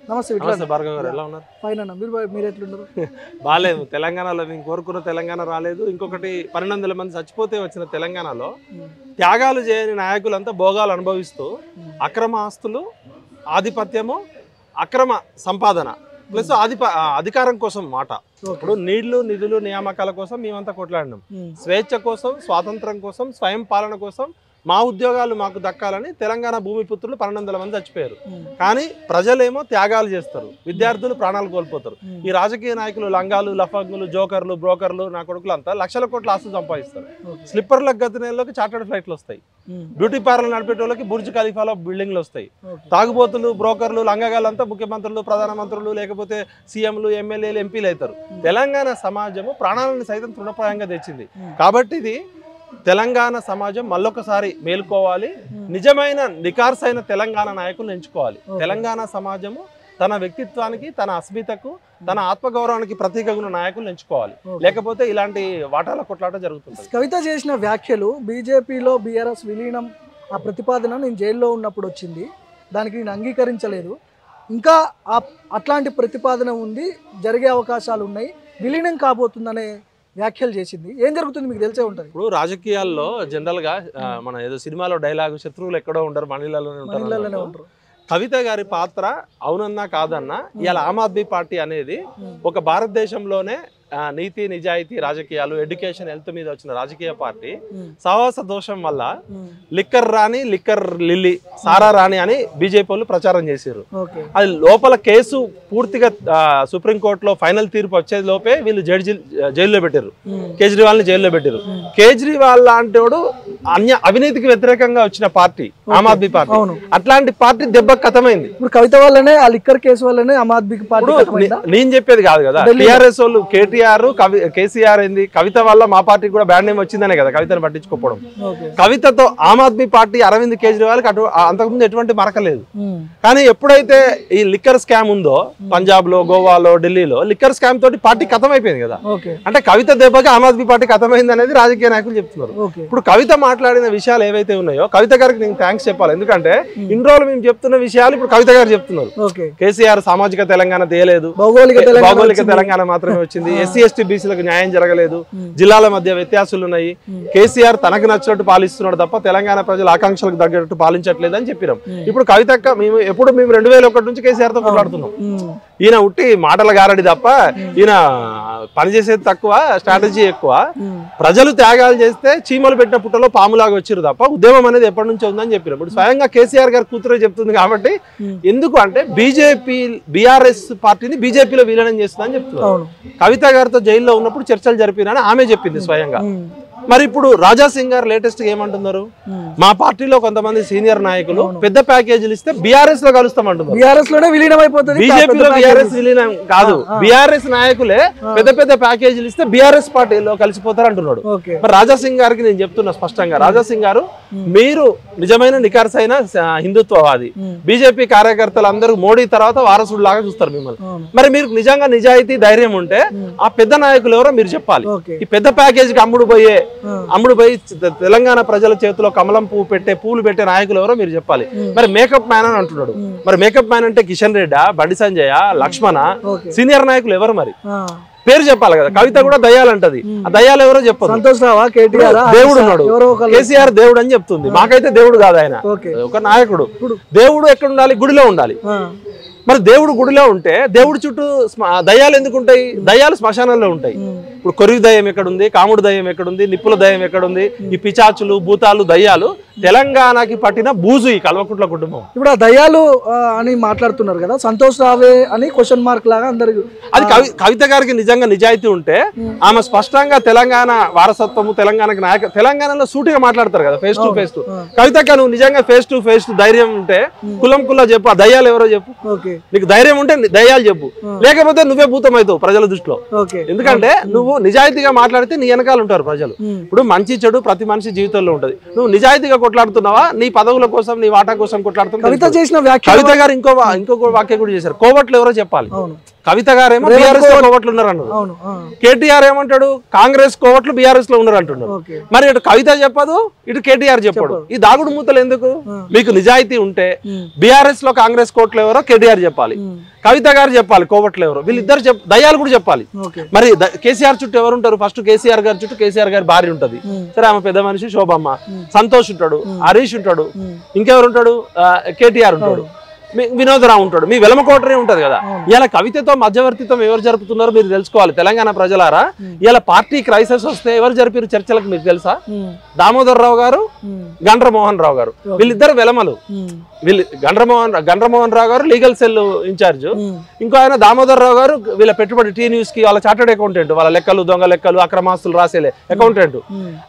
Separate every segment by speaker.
Speaker 1: నమస్తే
Speaker 2: భార్గవ్ గారు ఎలా ఉన్నారు?
Speaker 1: ఫైన్ అన్న, మీరు ఎట్లున్నారు?
Speaker 2: బాగాలేదు. తెలంగాణలో మేము కోరుకున్న తెలంగాణ రాలేదు. ఇంకొకటి 1200 మంది చచ్చిపోతే వచ్చిన తెలంగాణలో త్యాగాలు చేయని నాయకులంతా భోగాలు అనుభవిస్తూ అక్రమ ఆస్తులు, ఆధిపత్యము, అక్రమ సంపాదన ప్లస్ అధికారం కోసం మాట. ఇప్పుడు నీళ్లు, నిధులు, నియామకాల కోసం మేమంతా కొట్లాడినాం. స్వేచ్ఛ కోసం, స్వాతంత్రం కోసం, స్వయం పాలన కోసం మా ఉద్యోగాలు మాకు దక్కాలని తెలంగాణ భూమిపుత్రులు 1200 మంది చచ్చిపోయారు. కానీ ప్రజలేమో త్యాగాలు చేస్తారు, విద్యార్థులు ప్రాణాలు కోల్పోతారు. ఈ రాజకీయ నాయకులు లంగాలు, లఫంగులు, జోకర్లు, బ్రోకర్లు, నా కొడుకులు అంతా లక్షల కోట్ల ఆస్తులు సంపాదిస్తారు. స్లిప్పర్లకు గతినేళ్ళకి చార్టర్డ్ ఫ్లైట్లు వస్తాయి. బ్యూటీ పార్లర్ నడిపేటోళ్ళకి బుర్జ్ ఖలీఫాలో బిల్డింగ్లు వస్తాయి. తాగుబోతులు, బ్రోకర్లు, లంగగాళ్ళంతా ముఖ్యమంత్రులు, ప్రధానమంత్రులు, లేకపోతే సీఎంలు, ఎమ్మెల్యేలు, ఎంపీలు అవుతారు. తెలంగాణ సమాజము ప్రాణాలను సైతం తృణప్రాయంగా తెచ్చింది. కాబట్టి ఇది తెలంగాణ సమాజం మళ్ళొకసారి మేలుకోవాలి. నిజమైన నికార్సైన తెలంగాణ నాయకులను ఎంచుకోవాలి. తెలంగాణ సమాజము తన వ్యక్తిత్వానికి, తన అస్మితకు, తన ఆత్మగౌరవానికి ప్రతీకగా ఉన్న నాయకులను ఎంచుకోవాలి. లేకపోతే ఇలాంటి వాటాల కొట్లాట జరుగుతుంది.
Speaker 1: కవిత చేసిన వ్యాఖ్యలు బీజేపీలో బీఆర్ఎస్ విలీనం ఆ ప్రతిపాదన నేను జైల్లో ఉన్నప్పుడు వచ్చింది, దానికి నేను అంగీకరించలేదు, ఇంకా అట్లాంటి ప్రతిపాదన ఉంది, జరిగే అవకాశాలు ఉన్నాయి, విలీనం కాబోతుందనే వ్యాఖ్యలు చేసింది. ఏం జరుగుతుంది మీకు తెలిసే ఉంటుంది.
Speaker 2: ఇప్పుడు రాజకీయాల్లో జనరల్ గా మన ఏదో సినిమాలో డైలాగ్, శత్రువులు ఎక్కడో ఉండరు, మనీలలోనే ఉంటారు. కవిత గారి పాత్ర అవునన్నా కాదన్నా ఇవాళ ఆమ్ ఆద్మీ పార్టీ అనేది ఒక భారతదేశంలోనే నీతి, నిజాయితీ, రాజకీయాలు, ఎడ్యుకేషన్, హెల్త్ మీద వచ్చిన రాజకీయ పార్టీ సహవాస దోషం వల్ల లిక్కర్ రాణి, లిక్కర్ లిల్లీ, సారా రాణి అని బీజేపీ వాళ్ళు ప్రచారం చేశారు. అది లోపల కేసు పూర్తిగా సుప్రీంకోర్టులో ఫైనల్ తీర్పు వచ్చే లోపే వీళ్ళు జైల్లో పెట్టారు, కేజ్రీవాల్ ని జైల్లో పెట్టారు. కేజ్రీవాల్ లాంటి వాడు అవినీతికి వ్యతిరేకంగా వచ్చిన పార్టీ ఆమ్ ఆద్మీ పార్టీ. అట్లాంటి పార్టీ దెబ్బ కథమైంది.
Speaker 1: ఇప్పుడు కవిత వల్లనే, ఆ లిక్కర్ కేసు వల్లనే ఆమ్ ఆద్మీ పార్టీ.
Speaker 2: నేను చెప్పేది కాదు కదా, టీఆర్ఎస్ వాళ్ళు కేటీఆర్, కేసీఆర్ ఏంది, కవిత వల్ల మా పార్టీకి కూడా బ్యాడ్ నేమ్ వచ్చిందనే కదా కవితను పట్టించుకోవడం. కవితతో ఆమ్ ఆద్మీ పార్టీ, అరవింద్ కేజ్రీవాల్ అంతకుముందు ఎటువంటి మరకలేదు. కానీ ఎప్పుడైతే ఈ లిక్కర్ స్కామ్ ఉందో పంజాబ్ లో, గోవాలో, ఢిల్లీలో లిక్కర్ స్కామ్ తోటి పార్టీ ఖతం అయిపోయింది కదా. అంటే కవిత దెబ్బకి ఆమ్ ఆద్మీ పార్టీ ఖతమైంది అనేది రాజకీయ నాయకులు చెప్తున్నారు. ఇప్పుడు కవిత మాట్లాడిన విషయాలు ఏవైతే ఉన్నాయో కవిత గారికి నేను థ్యాంక్స్ చెప్పాలి. ఎందుకంటే ఇన్ని రోజులు మేము చెప్తున్న విషయాలు ఇప్పుడు కవిత గారు చెప్తున్నారు. కేసీఆర్ సామాజిక తెలంగాణ తేలేదు, భౌగోళిక తెలంగాణ మాత్రమే వచ్చింది, ఎస్సీ ఎస్టీ బీసీలకు న్యాయం జరగలేదు, జిల్లాల మధ్య వ్యత్యాసాలు ఉన్నాయి, కేసీఆర్ తనకు నచ్చినట్టు పాలిస్తున్నాడు తప్ప తెలంగాణ ప్రజల ఆకాంక్షలకు తగ్గట్టు పాలించట్లేదు అని చెప్పినాం. ఇప్పుడు కవితక్క మేము 2001 నుంచి కేసీఆర్ తో మాట్లాడుతున్నాం. ఈయన ఉట్టి మాటల గారడి తప్ప ఈయన పనిచేసేది తక్కువ, స్ట్రాటజీ ఎక్కువ. ప్రజలు త్యాగాలు చేస్తే చీమలు పెట్టిన పుట్టలో పాములాగా వచ్చారు తప్ప ఉద్యమం అనేది ఎప్పటి నుంచో ఉందని చెప్పినాం. ఇప్పుడు స్వయంగా కేసీఆర్ గారి కూతురే చెప్తుంది. కాబట్టి ఎందుకు అంటే బీజేపీ, బీఆర్ఎస్ పార్టీని బీజేపీలో విలీనం చేస్తుందని చెప్తున్నారు. కవిత గారితో జైల్లో ఉన్నప్పుడు చర్చలు జరిపినని ఆమె చెప్పింది స్వయంగా. మరి ఇప్పుడు రాజా సింగ్ గారు లేటెస్ట్ గా ఏమంటున్నారు, మా పార్టీలో కొంతమంది సీనియర్ నాయకులు పెద్ద ప్యాకేజీలు ఇస్తే బీఆర్ఎస్ లో కలుస్తామంటున్నారు.
Speaker 1: బీఆర్ఎస్ లోనే విలీనం అయిపోతుంది,
Speaker 2: బీజేపీలో బీఆర్ఎస్ విలీనం కాదు, బీఆర్ఎస్ నాయకులే పెద్ద ప్యాకేజీలు ఇస్తే బీఆర్ఎస్ పార్టీలో కలిసిపోతారు అంటున్నాడు. మరి రాజా సింగ్ గారికి నేను చెప్తున్నా స్పష్టంగా, రాజా సింగ్ గారు మీరు నిజమైన నికార్సైన హిందుత్వవాది, బీజేపీ కార్యకర్తలు అందరూ మోడీ తర్వాత వారసుడు లాగా చూస్తారు మిమ్మల్ని. మరి మీరు నిజంగా నిజాయితీ, ధైర్యం ఉంటే ఆ పెద్ద నాయకులు ఎవరో మీరు చెప్పాలి. ఈ పెద్ద ప్యాకేజీకి అమ్ముడు పోయి తెలంగాణ ప్రజల చేతిలో కమలం పువ్వు పెట్టే, పూలు పెట్టే నాయకులు ఎవరో మీరు చెప్పాలి. మరి మేకప్ మ్యాన్ అని అంటున్నాడు. మరి మేకప్ మ్యాన్ అంటే కిషన్ రెడ్డా, బండి సంజయ, లక్ష్మణ, సీనియర్ నాయకులు ఎవరు మరి పేరు చెప్పాలి కదా. కవిత కూడా దయ్యాలంటది, ఆ దయ్యాలు ఎవరో చెప్పదు. దేవుడు ఉన్నాడు, కేసీఆర్ దేవుడు అని చెప్తుంది. మాకైతే దేవుడు కాదు, ఆయన ఒక నాయకుడు. దేవుడు ఎక్కడ ఉండాలి? గుడిలో ఉండాలి. మరి దేవుడు గుడిలో ఉంటే దేవుడి చుట్టూ దయ్యాలు ఎందుకు ఉంటాయి? దయ్యాలు శ్మశానంలో ఉంటాయి. ఇప్పుడు కొరివి దయ్యం ఎక్కడుంది, కాముడు దయ్యం ఎక్కడుంది, నిప్పుల దయ్యం ఎక్కడుంది? ఈ పిచాచులు, భూతాలు, దయ్యాలు తెలంగాణకి పట్టిన బూజు ఈ కల్వకుంట్ల కుటుంబం.
Speaker 1: ఇప్పుడు ఆ దయ్యాలు అని మాట్లాడుతున్నారు కదా, సంతోష్ రావే అని క్వశ్చన్ మార్క్ లాగా అందరికి.
Speaker 2: అది కవిత గారికి నిజంగా నిజాయితీ ఉంటే ఆమె స్పష్టంగా తెలంగాణ వారసత్వము, తెలంగాణకి నాయక, తెలంగాణలో సూటిగా మాట్లాడతారు కదా, ఫేస్ టు ఫేస్. కవితక్క నువ్వు నిజంగా ఫేస్ టు ఫేస్ ధైర్యం ఉంటే కులం చెప్పు, ఆ దయ్యాలు ఎవరో చెప్పు. నీకు ధైర్యం ఉంటే దయ్యాలు చెప్పు, లేకపోతే నువ్వే భూతం అవుతావు ప్రజల దృష్టిలో. ఎందుకంటే నువ్వు నిజాయితీగా మాట్లాడితే నీ వెనకాల ఉంటారు ప్రజలు. ఇప్పుడు మంచి చెడు ప్రతి మనిషి జీవితంలో ఉంటది. నువ్వు నిజాయితీగా కొట్లాడుతున్నావా, నీ పదవుల కోసం, నీ వాటా కోసం కొట్లాడుతున్నావు.
Speaker 1: కవిత చేసిన
Speaker 2: కవిత గారు ఇంకొక వాక్యం కూడా చేశారు, కోవట్లు ఎవరో చెప్పాలి. కవిత గారేమో బీఆర్ఎస్ లో కోవట్లు ఉన్నారు అన్నారు. కేటీఆర్ ఏమంటాడు కాంగ్రెస్ కోవట్లు బీఆర్ఎస్ లో ఉన్నారు అంటున్నారు. మరి ఇటు కవిత చెప్పదు, ఇటు కేటీఆర్ చెప్పాడు. ఈ దాగుడు మూతలు ఎందుకు? మీకు నిజాయితీ ఉంటే బీఆర్ఎస్ లో కాంగ్రెస్ కోట్లు ఎవరో కేటీఆర్ చెప్పాలి, కవిత గారు చెప్పాలి కోవట్లు ఎవరో, వీళ్ళిద్దరు దయ్యాలు కూడా చెప్పాలి. మరి కేసీఆర్ చుట్టూ ఎవరు ఉంటారు? ఫస్ట్ కేసీఆర్ గారి చుట్టూ కేసీఆర్ గారి భార్య ఉంటది, సరే ఆమె పెద్ద మనిషి శోభమ్మ, సంతోష్ ఉంటాడు, హరీష్ ఉంటాడు, ఇంకెవరు ఉంటాడు, కేటీఆర్ ఉంటాడు, వినోదరావు ఉంటాడు, మీ వెలమకోటరే ఉంటది కదా. ఇలా కవితతో మధ్యవర్తిత్వం ఎవరు జరుపుతున్నారో మీరు తెలుసుకోవాలి తెలంగాణ ప్రజలారా. ఇలా పార్టీ క్రైసిస్ వస్తే ఎవరు జరిపారు చర్చలకు మీకు తెలుసా? దామోదర్ రావు గారు, గండ్ర మోహన్ రావు గారు, వీళ్ళిద్దరు వెలమలు. వీళ్ళు గండ్రమోహన్ రావు గారు లీగల్ సెల్ ఇన్ఛార్జ్, ఇంకో ఆయన దామోదర్ రావు గారు వీళ్ళ పెట్టుబడి టీ న్యూస్ కి వాళ్ళ చార్టెడ్ అకౌంటెంట్, వాళ్ళ లెక్కలు దొంగ లెక్కలు అక్రమాస్తులు రాసేలే అకౌంటెంట్.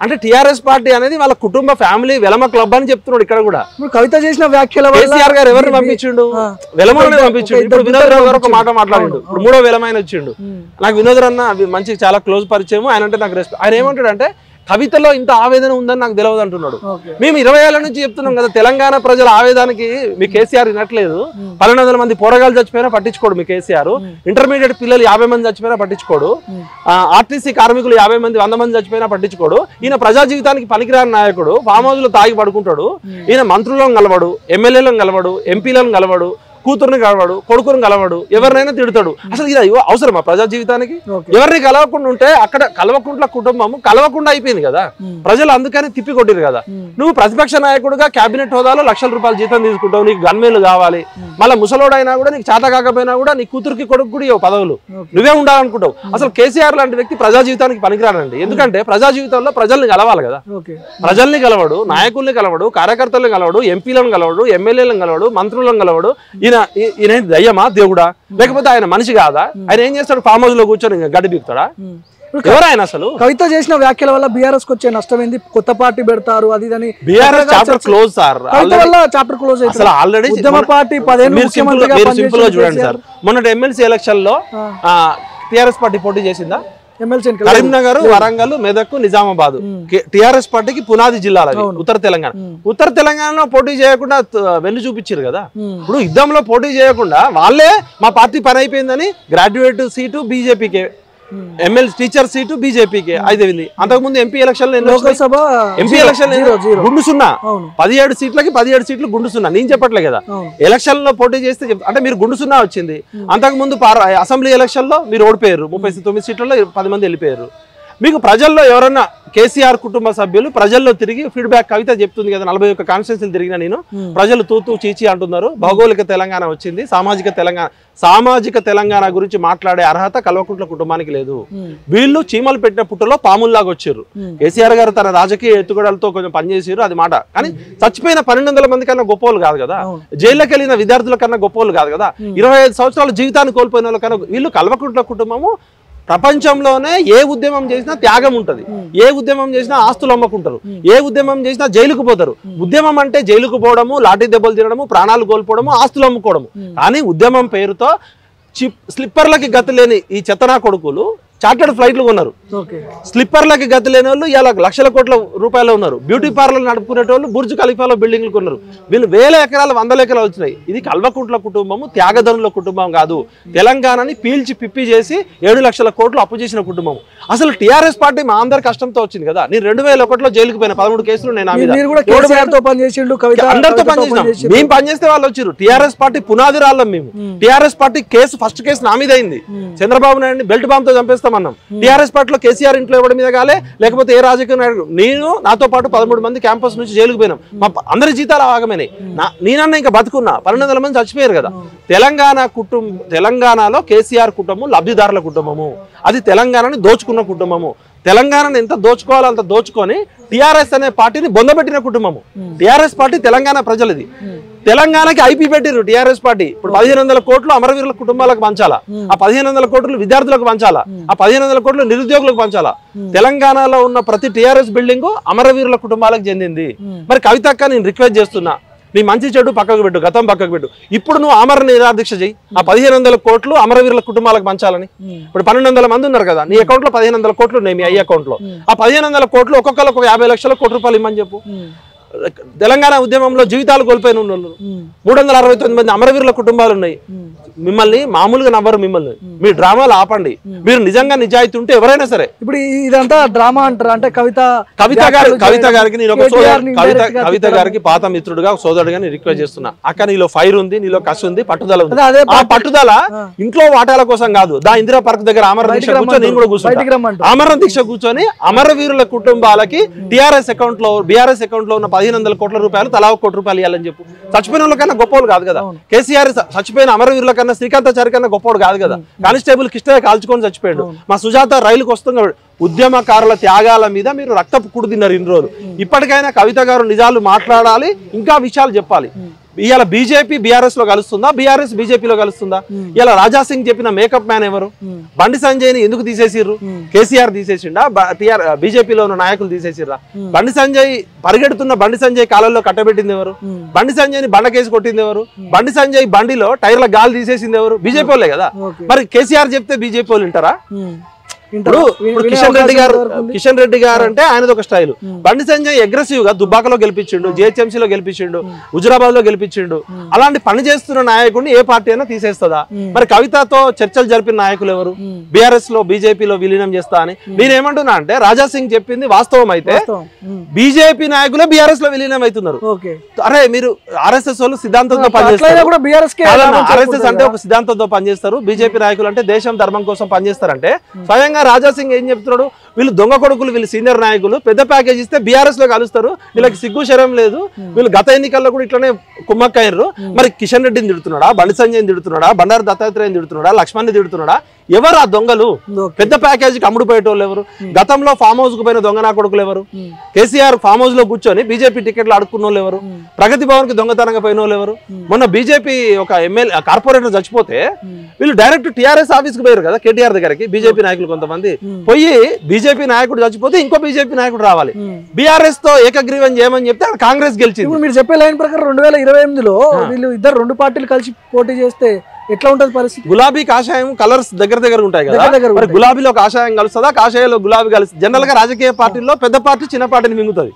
Speaker 2: అంటే టిఆర్ఎస్ పార్టీ అనేది వాళ్ళ కుటుంబ ఫ్యామిలీ వెలమ క్లబ్ అని చెప్తున్నాడు. ఇక్కడ కూడా కవిత చేసిన వ్యాఖ్యల కేసీఆర్ గారు ఎవరిని పంపించిండు? వెలమని పంపించిండు. ఇప్పుడు వినోద్ రావు గారు ఒక మాట మాట్లాడిండు, ఇప్పుడు మూడో వెలమైన వచ్చిండు. నాకు వినోద్ అన్న మంచి చాలా క్లోజ్ పరిచయం, ఆయన అంటే నాకు రెస్పెక్ట్. ఆయన ఏమంటాడు అంటే కవితలో ఇంత ఆవేదన ఉందని నాకు తెలియదు అంటున్నాడు. మేము 20 ఏళ్ల నుంచి చెప్తున్నాం కదా తెలంగాణ ప్రజల ఆవేదానికి మీ కేసీఆర్ వినట్లేదు. 1200 మంది పోరగాళ్ళు చచ్చిపోయినా పట్టించుకోడు మీ కేసీఆర్, ఇంటర్మీడియట్ పిల్లలు 50 మంది చచ్చిపోయినా పట్టించుకోడు, ఆర్టీసీ కార్మికులు 50 మంది 100 మంది చచ్చిపోయినా పట్టించుకోడు. ఈయన ప్రజా జీవితానికి పనికిరాని నాయకుడు, ఫామ్ హౌస్ లో తాగి పడుకుంటాడు. ఈయన మంత్రులను కలవడు, ఎమ్మెల్యేలను కలవడు, ఎంపీలను కలవడు, కూతురుని కలవడు, కొడుకుని కలవడు, ఎవరినైనా తిడతాడు. అసలు ఇది అవసరమా ప్రజా జీవితానికి? ఎవరిని కలవకుండా ఉంటే అక్కడ కలవకుండా కుటుంబం కలవకుండా అయిపోయింది కదా. ప్రజలు అందుకని తిప్పి కొట్టిరు కదా. నువ్వు ప్రతిపక్ష నాయకుడుగా కేబినెట్ హోదాలో లక్షల రూపాయలు జీతం తీసుకుంటావు, నీకు గన్మేలు కావాలి, మళ్ళీ ముసలోడైనా కూడా నీకు చేత కాకపోయినా కూడా నీ కూతురికి కొడుకు కూడా పదవులు నువ్వే ఉండాలనుకుంటావు. అసలు కేసీఆర్ లాంటి వ్యక్తి ప్రజా జీవితానికి పనికిరానండి. ఎందుకంటే ప్రజా జీవితంలో ప్రజల్ని కలవాలి కదా. ప్రజల్ని కలవడు, నాయకుల్ని కలవడు, కార్యకర్తలను కలవడు, ఎంపీలను కలవడు, ఎమ్మెల్యేలను కలవడు, మంత్రులను కలవడు. ఈయన దయ్యమా దేవుడా? లేకపోతే ఆయన మనిషి కాదా? ఆయన ఏం చేస్తాడు? ఫామ్ హౌస్ లో కూర్చొని గడ్డి బీకుతాడా? ఎవరైనా అసలు కవిత చేసిన వ్యాఖ్యల వల్ల బీఆర్ఎస్ వచ్చే నష్టం ఏంది? కొత్త పార్టీ పెడతారు అది అని BRS chapter close sir, chapter close అసలు ఆల్రెడీ ఉద్యమ పార్టీ 15 ముఖ్యమంత్రిగా చూడండి సార్. మొన్నటి ఎమ్మెల్సీ ఎలక్షన్ లో టీఆర్ఎస్ పార్టీ పోటీ చేసిందా? కరీంనగర్, వరంగల్, మెదక్, నిజామాబాద్ టిఆర్ఎస్ పార్టీకి పునాది జిల్లాలు ఉత్తర తెలంగాణ. ఉత్తర తెలంగాణలో పోటీ చేయకుండా వెన్ను చూపించారు కదా. ఇప్పుడు యుద్ధంలో పోటీ చేయకుండా వాళ్ళే మా పార్టీ పని అయిపోయిందని గ్రాడ్యుయేట్ సీటు బీజేపీకే, ఎమ్మెల్సీ టీచర్ సీటు బీజేపీకి 5,000. అంతకుముందు ఎంపీ ఎలక్షన్ ఎంపీ ఎలక్షన్ గుండు సున్నా, 17 సీట్లకి 17 సీట్లు గుండు సున్నా. నేను చెప్పట్లే కదా, ఎలక్షన్ లో పోటీ చేస్తే అంటే మీరు గుండు సున్నా వచ్చింది. అంతకుముందు అసెంబ్లీ ఎలక్షన్ లో మీరు ఓడిపోయారు, 39 సీట్లలో 10 మంది వెళ్ళిపోయారు. మీకు ప్రజల్లో ఎవరన్నా కేసీఆర్ కుటుంబ సభ్యులు ప్రజల్లో తిరిగి ఫీడ్బ్యాక్ కవిత చెప్తుంది కదా, 41 కాన్స్టిట్యూన్సీలు తిరిగినా నేను, ప్రజలు తూతూ చీచి అంటున్నారు, భౌగోళిక తెలంగాణ వచ్చింది, సామాజిక తెలంగాణ గురించి మాట్లాడే అర్హత కల్వకుంట్ల కుటుంబానికి లేదు. వీళ్ళు చీమలు పెట్టిన పుట్టలో పాముల్లాగా వచ్చారు. కేసీఆర్ గారు తన రాజకీయ ఎత్తుగడలతో కొంచెం పనిచేసారు, అది మాట. కానీ చచ్చిపోయిన 1200 మంది కన్నా గొప్పలు కాదు కదా, జైల్లోకి వెళ్ళిన విద్యార్థుల కన్నా గొప్పలు కాదు కదా, 25 సంవత్సరాల జీవితాన్ని కోల్పోయిన వాళ్ళ కన్నా. వీళ్ళు కల్వకుంట్ల కుటుంబము ప్రపంచంలోనే ఏ ఉద్యమం చేసినా త్యాగం ఉంటది, ఏ ఉద్యమం చేసినా ఆస్తులు అమ్ముకుంటారు, ఏ ఉద్యమం చేసినా జైలుకు పోతారు. ఉద్యమం అంటే జైలుకు పోవడము, లాఠీ దెబ్బలు తినడము, ప్రాణాలు కోల్పోవడము, ఆస్తులు అమ్ముకోవడము. కానీ ఉద్యమం పేరుతో స్లిప్పర్లకి గతి లేని ఈ చెత్తనా కొడుకులు చార్టర్డ్ ఫ్లైట్లు కొన్నారు, స్లిప్పర్లకి గతి లేని వాళ్ళు ఇలా లక్షల కోట్ల రూపాయలు ఉన్నారు, బ్యూటీ పార్లర్ నడుపుకునేటోళ్ళు బుర్జ్ ఖలీఫాలో బిల్డింగ్లు కొన్నారు. వీళ్ళు 1000 ఎకరాలు 100 ఎకరాలు వచ్చినాయి. ఇది కల్వకుంట్ల కుటుంబము, త్యాగధనుల కుటుంబం కాదు. తెలంగాణని పీల్చి పిప్పి చేసి 7 లక్షల కోట్లు అప్పు చేసిన కుటుంబం. అసలు టీఆర్ఎస్ పార్టీ మా అందరి కష్టంతో వచ్చింది కదా. నేను 2001లో జైలుకు పోయిన 13 కేసులు నేను అందరితో పనిచేసినాం. మేము పనిచేస్తే వాళ్ళు వచ్చారు. టీఆర్ఎస్ పార్టీ పునాది రాళ్ళం మేము. టీఆర్ఎస్ పార్టీ ఫస్ట్ కేసు నా మీద అయింది. చంద్రబాబు నాయుడు బెల్ట్ బాంబ్ తో చంపేస్తామన్నాం. టీఆర్ఎస్ పార్టీలో కేసీఆర్ ఇంట్లో ఎవరి మీద కాలే, లేకపోతే ఏ రాజకీయ నాయకుడు. నేను నాతో పాటు 13 మంది క్యాంపస్ నుంచి జైలుకు పోయినాం. మా అందరి జీతాలు ఆగమైనాయి. నేనన్నా ఇంకా బతుకున్నా, 1200 మంది చచ్చిపోయారు కదా. తెలంగాణలో కేసీఆర్ కుటుంబం లబ్ధిదారుల కుటుంబము, అది తెలంగాణని దోచుకున్న కుటుంబము. తెలంగాణను ఎంత దోచుకోవాలో అంత దోచుకొని టీఆర్ఎస్ అనే పార్టీని బొందబెట్టిన కుటుంబము. టీఆర్ఎస్ పార్టీ తెలంగాణ ప్రజలది. తెలంగాణకి ఐపీ పెట్టిరు టీఆర్ఎస్ పార్టీ. ఇప్పుడు 1500 కోట్లు అమరవీరుల కుటుంబాలకు పంచాలా, ఆ 1500 కోట్లు విద్యార్థులకు పంచాలా, ఆ 1500 కోట్లు నిరుద్యోగులకు పంచాలా. తెలంగాణలో ఉన్న ప్రతి టీఆర్ఎస్ బిల్డింగ్ అమరవీరుల కుటుంబాలకు చెందింది. మరి కవితక్క నేను రిక్వెస్ట్ చేస్తున్నా, నీ మంచి చెడు పక్కకు పెట్టు, గతం పక్కకు పెట్టు. ఇప్పుడు నువ్వు ఆమరణ నిరాదీక్ష చెయ్యి. ఆ 1500 కోట్లు అమరవీరుల కుటుంబాలకు పంచాలని. ఇప్పుడు 1200 మంది ఉన్నారు కదా, నీ అకౌంట్ లో 1500 కోట్లు ఉన్నాయి, మీ అయ్య అకౌంట్ లో. ఆ 1500 కోట్లు ఒక్కొక్కరికి 50 లక్షల కోట్ల రూపాయలు ఇమ్మని చెప్పు. తెలంగాణ ఉద్యమంలో జీవితాలు కోల్పోయిన వాళ్ళు 369 మంది అమరవీరుల కుటుంబాలు ఉన్నాయి. మిమ్మల్ని మామూలుగా నవ్వరు. మిమ్మల్ని మీ డ్రామాలు ఆపండి. మీరు నిజంగా నిజాయితీ ఉంటే ఎవరైనా సరే.
Speaker 1: ఇప్పుడు ఇదంతా డ్రామా అంటారు అంటే కవిత
Speaker 2: గారికి నేను ఒక కవిత గారికి పాత మిత్రుడుగా సోదరుడుగా నేను రిక్వెస్ట్ చేస్తున్నా. అక్క నీలో ఫైర్ ఉంది, నీలో కసి ఉంది, పట్టుదల ఉంది. ఆ పట్టుదల ఇంట్లో వాటాల కోసం కాదు. ఇందిరా పార్క్ దగ్గర ఆమరణ దీక్ష కూర్చొని నేను కూడా కూర్చుంటా. ఆమరణ దీక్ష కూర్చొని అమరవీరుల కుటుంబాలకి టీఆర్ఎస్ అకౌంట్ లో బీఆర్ఎస్ అకౌంట్ లో ఉన్న 1500 కోట్ల రూపాయలు తలా 1 కోటి రూపాయలు ఇవ్వాలని చెప్పు. చచ్చిపోయిన వాళ్ళ కన్నా గొప్పవాళ్ళు కాదు కదా. కేసీఆర్ చచ్చిపోయిన అమరవీరుల కన్నా శ్రీకాంతాచారి కన్నా గొప్పవాడు కాదు కదా. కానిస్టేబుల్ కిష్టయ్య కాల్చుకొని చచ్చిపోయాడు. మా సుజాత రైలుకు వస్తున్నాడు. ఉద్యమకారుల త్యాగాల మీద మీరు రక్తపు కుడు తిన్నారు ఇన్ని రోజులు. ఇప్పటికైనా కవిత గారు నిజాలు మాట్లాడాలి, ఇంకా విషయాలు చెప్పాలి. ఇవాళ బీజేపీ బీఆర్ఎస్ లో కలుస్తుందా, బీఆర్ఎస్ బీజేపీలో కలుస్తుందా? ఇలా రాజాసింగ్ చెప్పిన మేకప్ మ్యాన్ ఎవరు? బండి సంజయ్ ని ఎందుకు తీసేసిర్రు? కేసీఆర్ తీసేసిండా, బీజేపీలో ఉన్న నాయకులు తీసేసిర్రా? బండి సంజయ్ పరిగెడుతున్న బండి సంజయ్ కాలంలో కట్టబెట్టింది ఎవరు? బండి సంజయ్ ని బండకేసి కొట్టింది ఎవరు? బండి సంజయ్ బండిలో టైర్ల గాలి తీసేసింది ఎవరు? బీజేపీ వాళ్ళే కదా. మరి కేసీఆర్ చెప్తే బీజేపీ వాళ్ళు వింటారా? ఇప్పుడు కిషన్ రెడ్డి గారు అంటే ఆయనది ఒక స్టైల్. బండి సంజయ్ అగ్రెసివ్ గా దుబ్బాకలో గెలిపించిండు, జిహెచ్ఎంసీలో గెలిపించిండు, హుజురాబాద్ లో గెలిపించిండు. అలాంటి పని చేస్తున్న నాయకుడిని ఏ పార్టీ అయినా తీసేస్తుందా? మరి కవితతో చర్చలు జరిపిన నాయకులు ఎవరు? బీఆర్ఎస్ లో బీజేపీలో విలీనం చేస్తా అని నేనేమంటున్నా అంటే, రాజాసింగ్ చెప్పింది వాస్తవం అయితే బీజేపీ నాయకులే బీఆర్ఎస్ లో విలీనం అవుతున్నారు. అరే మీరు ఆర్ఎస్ఎస్ వాళ్ళు సిద్ధాంతంతో పనిచేస్తారు. ఆర్ఎస్ఎస్ అంటే ఒక సిద్ధాంతంతో పనిచేస్తారు. బీజేపీ నాయకులు అంటే దేశం ధర్మం కోసం పనిచేస్తారంటే స్వయంగా రాజాసింగ్ ఏం చెప్తున్నాడు? వీళ్ళు దొంగ కొడుకులు, వీళ్ళు సీనియర్ నాయకులు, పెద్ద ప్యాకేజ్ ఇస్తే బీఆర్ఎస్ లో కలుస్తారు, వీళ్ళకి సిగ్గు శరం లేదు, వీళ్ళు గత ఎన్నికల్లో కూడా ఇట్లనే కుమ్మక్కయ్యారు. మరి కిషన్ రెడ్డిని తిడుతున్నాడా, బండి సంజయ్ని తిడుతున్నాడా, బండారు దత్తాత్రేయని తిడుతున్నాడా, లక్ష్మణ్ని తిడుతున్నాడా? ఎవరు ఆ దొంగలు? పెద్ద ప్యాకేజీకి అమ్ముడు పోయేటోళ్ళు ఎవరు? గతంలో ఫామ్ హౌస్ కు పోయిన దొంగ నా కొడుకులు ఎవరు? కేసీఆర్ ఫామ్ హౌస్ లో కూర్చొని బీజేపీ టికెట్లు అడుక్కున్న వాళ్ళు ఎవరు? ప్రగతి భవన్ కి దొంగతనంగా పోయిన వాళ్ళు ఎవరు? మొన్న బీజేపీ ఒక ఎమ్మెల్యే కార్పొరేటర్ చచ్చిపోతే వీళ్ళు డైరెక్ట్ టీఆర్ఎస్ ఆఫీస్ కి పోయారు కదా, కేటీఆర్ దగ్గరికి. బీజేపీ నాయకులు కొంతమంది పోయి బీజేపీ నాయకుడు చచ్చిపోతే ఇంకో బీజేపీ నాయకుడు రావాలి, బీఆర్ఎస్ తో ఏకగ్రీవం చేయమని చెప్తే కాంగ్రెస్ గెలిచింది.
Speaker 1: మీరు చెప్పే లైన్ ప్రకారం 2028లో వీళ్ళు ఇద్దరు 2 పార్టీలు కలిసి పోటీ చేస్తే ఎట్లా ఉంటది పరిస్థితి?
Speaker 2: గులాబీ కాషాయం కలర్స్ దగ్గర ఉంటాయి కదా. మరి గులాబీలో కాషాయం కలుస్తుందా, కాషాయంలో గులాబీ కలుస్తుంది? జనరల్ గా రాజకీయ పార్టీల్లో పెద్ద పార్టీ చిన్న పార్టీని మింగుతుంది.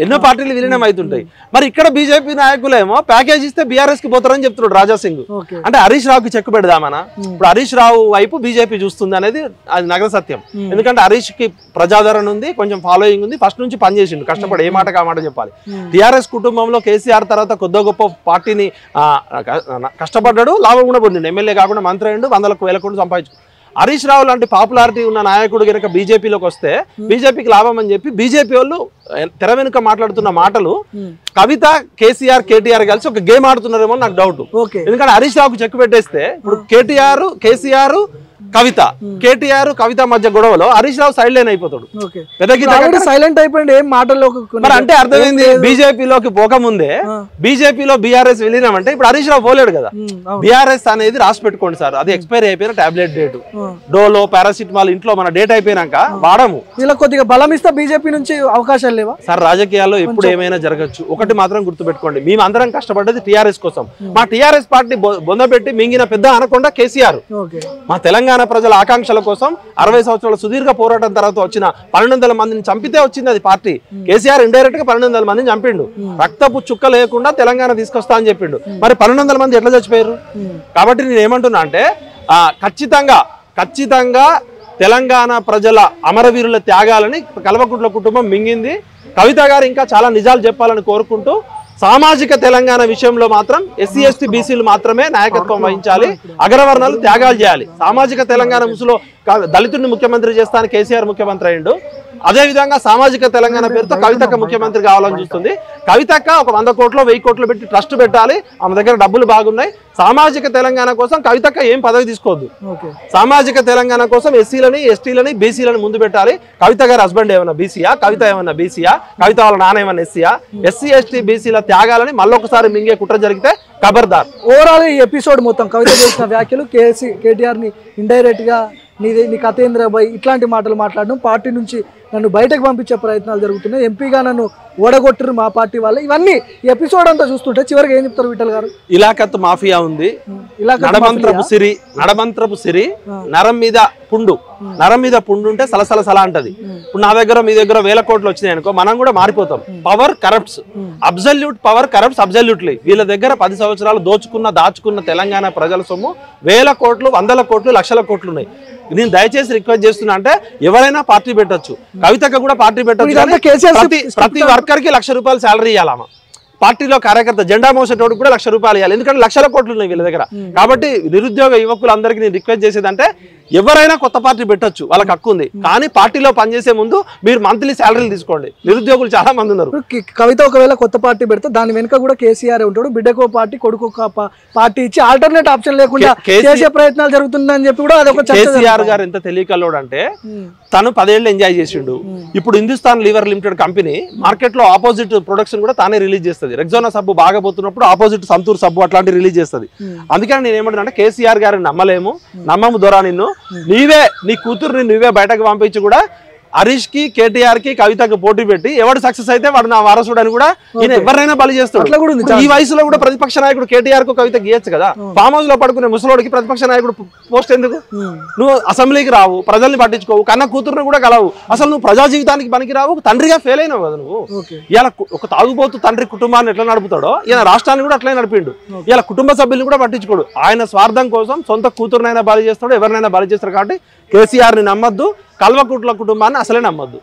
Speaker 2: ఎన్నో పార్టీలు విలీనం అవుతుంటాయి. మరి ఇక్కడ బీజేపీ నాయకులేమో ప్యాకేజ్ ఇస్తే బీఆర్ఎస్ కి పోతారని చెప్తున్నాడు రాజాసింగ్. అంటే హరీష్ రావుకి చెక్ పెడదామనా? ఇప్పుడు హరీష్ రావు వైపు బీజేపీ చూస్తుంది అనేది అది నగర సత్యం. ఎందుకంటే హరీష్ కి ప్రజాదరణ ఉంది, కొంచెం ఫాలోయింగ్ ఉంది, ఫస్ట్ నుంచి పనిచేసిండు కష్టపడి. ఏ మాటకు ఆ మాట చెప్పాలి. టీఆర్ఎస్ కుటుంబంలో కేసీఆర్ తర్వాత కొద్ది గొప్ప పార్టీని కష్టపడ్డాడు, లాభం కూడా పొందిండు. ఎమ్మెల్యే కాకుండా మంత్రి అయ్యిండు, 100,000 కోట్లు సంపాదించు. హరీష్ రావు లాంటి పాపులారిటీ ఉన్న నాయకుడు కనుక బీజేపీలోకి వస్తే బీజేపీకి లాభం అని చెప్పి బీజేపీ వాళ్ళు తెర వెనుక మాట్లాడుతున్న మాటలు కవిత, కేసీఆర్, కేటీఆర్ కలిసి ఒక గేమ్ ఆడుతున్నారేమో నాకు డౌట్. ఎందుకంటే హరీష్ రావుకు చెక్ పెట్టేస్తే ఇప్పుడు కేటీఆర్, కేసీఆర్, కవిత, కేటీఆర్, కవిత మధ్య గొడవలో హరీష్ రావు సైడ్ లైన్ అయిపోతాడు.
Speaker 1: సైలెంట్ అయిపోయింది. ఏం మాటల్లో
Speaker 2: మరి అంటే అర్థమైంది, బీజేపీలోకి పోకముందే బీజేపీలో బీఆర్ఎస్ విలీనం అంటే ఇప్పుడు హరీష్ రావు పోలేడు కదా. బీఆర్ఎస్ అనేది రాసి పెట్టుకోండి సార్, అది ఎక్స్పైరీ అయిపోయిన టాబ్లెట్ డేట్. డోలో, పారాసిటమాల్ ఇంట్లో మన డేట్ అయిపోయినాక వాడము.
Speaker 1: ఇలా కొద్దిగా బలం ఇస్తే బీజేపీ నుంచి అవకాశాలు లేవా
Speaker 2: సార్? రాజకీయాల్లో ఎప్పుడు ఏమైనా జరగచ్చు. ఒకటి మాత్రం గుర్తుపెట్టుకోండి, మేము అందరం కష్టపడ్డది టీఆర్ఎస్ కోసం. మా టీఆర్ఎస్ పార్టీ బొందబెట్టి మింగిన పెద్ద అనకొండ కేసీఆర్. మా తెలంగాణ ప్రజల ఆకాంక్షల కోసం 60 సంవత్సరాల సుదీర్ఘ పోరాటం తర్వాత వచ్చిన 1200 మందిని చంపితే వచ్చింది అది పార్టీ. కేసీఆర్ ఇండైరెక్ట్ గా 1200 మందిని చంపిండు. రక్తపు చుక్క లేకుండా తెలంగాణ తీసుకొస్తా అని చెప్పిండు. మరి 1200 మంది ఎట్లా చచ్చిపోయారు? కాబట్టి నేను ఏమంటున్నా అంటే ఖచ్చితంగా తెలంగాణ ప్రజల అమరవీరుల త్యాగాలని కల్వకుంట్ల కుటుంబం మింగింది. కవిత గారు ఇంకా చాలా నిజాలు చెప్పాలని కోరుకుంటూ, సామాజిక తెలంగాణ విషయంలో మాత్రం ఎస్సీ ఎస్టీ బీసీలు మాత్రమే నాయకత్వం వహించాలి, అగ్రవర్ణాలు త్యాగాలు చేయాలి. సామాజిక తెలంగాణ ముసులో దళితుడిని ముఖ్యమంత్రి చేస్తాను కేసీఆర్ ముఖ్యమంత్రి అయ్యిండు. అదేవిధంగా సామాజిక తెలంగాణ పేరుతో కవితక్క ముఖ్యమంత్రి కావాలని చూస్తుంది. కవితక్క ఒక 100 కోట్లు 1000 కోట్లు పెట్టి ట్రస్ట్ పెట్టాలి, ఆమె దగ్గర డబ్బులు బాగున్నాయి. సామాజిక తెలంగాణ కోసం కవితక్క ఏం పదవి తీసుకోవద్దు. సామాజిక తెలంగాణ కోసం ఎస్సీలని, ఎస్టీలని, బీసీలని ముందు పెట్టాలి. కవిత గారి హస్బెండ్ ఏమన్నా బీసీయా, కవిత ఏమన్నా బీసీయా, కవిత వాళ్ళ నాన్న ఏమన్నా ఎస్సీయా? ఎస్సీ ఎస్టీ బీసీల త్యాగాలని మళ్ళొకసారి మింగే కుట్ర జరిగితే ఖబర్దార్.
Speaker 1: ఓవరాల్ ఈ ఎపిసోడ్ మొత్తం కవిత చేసిన వ్యాఖ్యలు, కేటీఆర్ ని ఇండైరెక్ట్ గా నీ కథేంద్ర బాయ్ ఇట్లాంటి మాటలు మాట్లాడడం, పార్టీ నుంచి నన్ను బయటకు పంపించే ప్రయత్నాలు జరుగుతున్నాయి, ఎంపీగా నన్ను ఓడగొట్టరు మా పార్టీ వాళ్ళు. ఇవన్నీ ఎపిసోడ్ అంతా చూస్తుంటే చివరికి ఏం చెప్తారు విఠల్ గారు?
Speaker 2: ఇలాకత్ మాఫియా ఉంది, నడమంత్రపు సిరి నరం మీద పుండు, నరం మీద పుండు ఉంటే సలసల సల అంటది. ఇప్పుడు నా దగ్గర మీ దగ్గర 1000 కోట్లు వచ్చినాయి అనుకో, మనం కూడా మారిపోతాం. Power corrupts, absolute power corrupts absolutely. వీళ్ళ దగ్గర 10 సంవత్సరాలు దాచుకున్న తెలంగాణ ప్రజల సొమ్ము 1000 కోట్లు, 100 కోట్లు, లక్షల కోట్లు ఉన్నాయి. నేను దయచేసి రిక్వెస్ట్ చేస్తున్నా, అంటే ఎవరైనా పార్టీ పెట్టొచ్చు, కవితకు కూడా పార్టీ పెట్టొచ్చు. ప్రతి వర్కర్ కి 1,00,000 రూపాయలు శాలరీ ఇవ్వాలమ్మా. పార్టీలో కార్యకర్త జెండా మోసేటోడు కూడా 1,00,000 రూపాయలు ఇవ్వాలి, ఎందుకంటే లక్షల కోట్లు ఉన్నాయి వీళ్ళ దగ్గర. కాబట్టి నిరుద్యోగ యువకులందరికీ నేను రిక్వెస్ట్ చేసేది అంటే, ఎవరైనా కొత్త పార్టీ పెట్టొచ్చు, వాళ్ళకి హక్కు ఉంది. కానీ పార్టీలో పనిచేసే ముందు మీరు మంత్లీ శాలరీలు తీసుకోండి. నిరుద్యోగులు చాలా మంది ఉన్నారు.
Speaker 1: కవిత ఒకవేళ కొత్త పార్టీ పెడితే దాని వెనుక కూడా కేసీఆర్ ఉంటాడు, బిడ్డకో పార్టీ కొడుకు పార్టీ ఇచ్చి ఆల్టర్నేట్ ఆప్షన్ లేకుండా చేసే ప్రయత్నాలు జరుగుతుందని చెప్పి కూడా అదొక.
Speaker 2: కేసీఆర్ గారు ఎంత తెలియకల్లోడు అంటే, తను 10 ఏళ్ళు ఎంజాయ్ చేసిండు. ఇప్పుడు Hindustan Lever limited company market లో ఆపోజిట్ ప్రొడక్షన్ కూడా తానే రిలీజ్ చేస్తుంది. రెగ్జోనా సబ్బు బాగా పోతున్నప్పుడు ఆపోజిట్ సంతూర్ సబ్బు అట్లాంటి రిలీజ్ చేస్తుంది. అందుకని నేను ఏమంటున్నా అంటే, కేసీఆర్ గారిని నమ్మము దొరా, నిన్ను నీ కూతురుని నువ్వే బయటకు పంపించి కూడా హరీష్ కి, కేటీఆర్ కి, కవితకు పోటీ పెట్టి ఎవడు సక్సెస్ అయితే వాడు నా వారసుడు అని కూడా ఈయన ఎవరైనా బలి చేస్తాడు. ఈ వయసులో కూడా ప్రతిపక్ష నాయకుడు కేటీఆర్ కు కవిత గీయచ్చు కదా. ఫామ్ హౌస్ లో పడుకునే ముసలోడికి ప్రతిపక్ష నాయకుడు పోస్ట్ ఎందుకు? నువ్వు అసెంబ్లీకి రావు, ప్రజల్ని పట్టించుకోవు, కన్న కూతురుని కూడా కలవు, అసలు నువ్వు ప్రజా జీవితానికి పనికి రావు, తండ్రిగా ఫెయిల్ అయినావు కదా నువ్వు. ఇలా ఒక తాగుబోతు తండ్రి కుటుంబాన్ని ఎట్లా నడుపుతాడో ఈయన రాష్ట్రాన్ని కూడా అట్లనే నడిపిండు. ఇలా కుటుంబ సభ్యుల్ని కూడా పట్టించుకోడు. ఆయన స్వార్థం కోసం సొంత కూతురునైనా బలి చేస్తాడు, ఎవరినైనా బలి చేస్తాడు. కాబట్టి కేసీఆర్ ని నమ్మద్దు, కల్వకుట్ల కుటుంబాన్ని అసలే నమ్మద్దు.